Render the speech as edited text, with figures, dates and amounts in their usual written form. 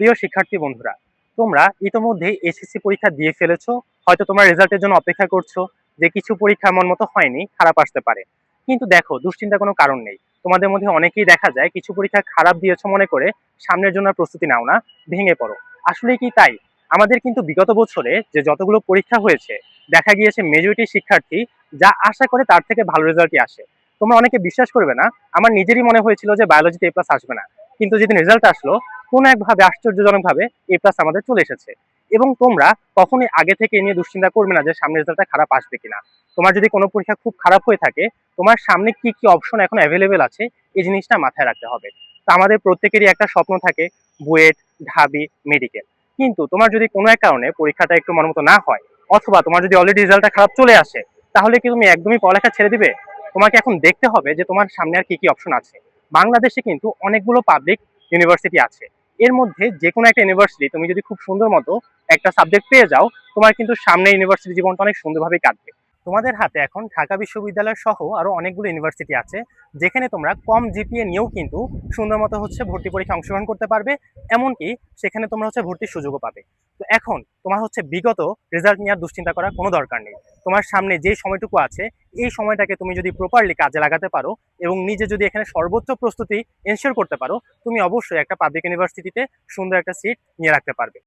প্রিয় শিক্ষার্থী বন্ধুরা, তোমরা ইতোমধ্যেই এসএসসি পরীক্ষা দিয়ে ফেলেছো। হয়তো তোমার রেজাল্টের জন্য অপেক্ষা করছো যে কিছু পরীক্ষা মন মতো হয়নি, খারাপ আসতে পারে। কিন্তু দেখো, দুশ্চিন্তার কোনো কারণ নেই। তোমাদের মধ্যে অনেকেই দেখা যায় কিছু পরীক্ষা খারাপ দিয়েছো মনে করে সামনের জন্য আর প্রস্তুতি নাও না, ভেঙে পড়ো। আসলেই কি তাই? আমাদের কিন্তু বিগত বছরে যে যতগুলো পরীক্ষা হয়েছে, দেখা গিয়েছে মেজরিটি শিক্ষার্থী যা আশা করে তার থেকে ভালো রেজাল্টই আসে। তোমরা অনেকে বিশ্বাস করবে না, আমার নিজেরই মনে হয়েছিল যে বায়োলজিতে এ প্লাস আসবে না, কিন্তু যেদিন রেজাল্ট আসলো কোনো একভাবে আশ্চর্যজনকভাবে এ প্লাস আমাদের চলে এসেছে। এবং তোমরা কখনোই আগে থেকে এ নিয়ে দুশ্চিন্তা করবে না যে সামনের রেজাল্টটা খারাপ আসবে কিনা। তোমার যদি কোনো পরীক্ষা খুব খারাপ হয়ে থাকে, তোমার সামনে কি কি অপশন এখন অ্যাভেলেবেল আছে এই জিনিসটা মাথায় রাখতে হবে। তো আমাদের প্রত্যেকেরই একটা স্বপ্ন থাকে, বুয়েট, ঢাবি, মেডিকেল। কিন্তু তোমার যদি কোনো এক কারণে পরীক্ষাটা একটু মনোমতো না হয়, অথবা তোমার যদি অলরেডি রেজাল্টটা খারাপ চলে আসে, তাহলে কি তুমি একদমই পড়ালেখা ছেড়ে দিবে? তোমাকে এখন দেখতে হবে যে তোমার সামনে আর কি কি অপশন আছে। বাংলাদেশে কিন্তু অনেকগুলো পাবলিক ইউনিভার্সিটি আছে। এর মধ্যে যে কোনো একটা ইউনিভার্সিটি তুমি যদি খুব সুন্দর মতো একটা সাবজেক্ট পেয়ে যাও, তোমার কিন্তু সামনে ইউনিভার্সিটি জীবনটা অনেক সুন্দরভাবে কাটবে। তোমাদের হাতে এখন ঢাকা বিশ্ববিদ্যালয় সহ আরো অনেকগুলো ইউনিভার্সিটি আছে, যেখানে তোমরা কম জিপিএ নিয়েও কিন্তু সুন্দর মতো ভর্তি পরীক্ষা অংশগ্রহণ করতে পারবে। এমনকি সেখানে তোমরা ভর্তির সুযোগও পাবে। তো এখন তোমার বিগত রেজাল্ট নিয়ে আর দুশ্চিন্তা করার কোনো দরকার নেই। তোমার সামনে যে সময়টুকু আছে, এই সময়টাকে তুমি যদি প্রপারলি কাজে লাগাতে পারো এবং নিজে যদি এখানে সর্বোচ্চ প্রস্তুতি এনশিওর করতে পারো, তুমি অবশ্যই একটা পাবলিক ইউনিভার্সিটিতে সুন্দর একটা সিট নিয়ে রাখতে পারবে।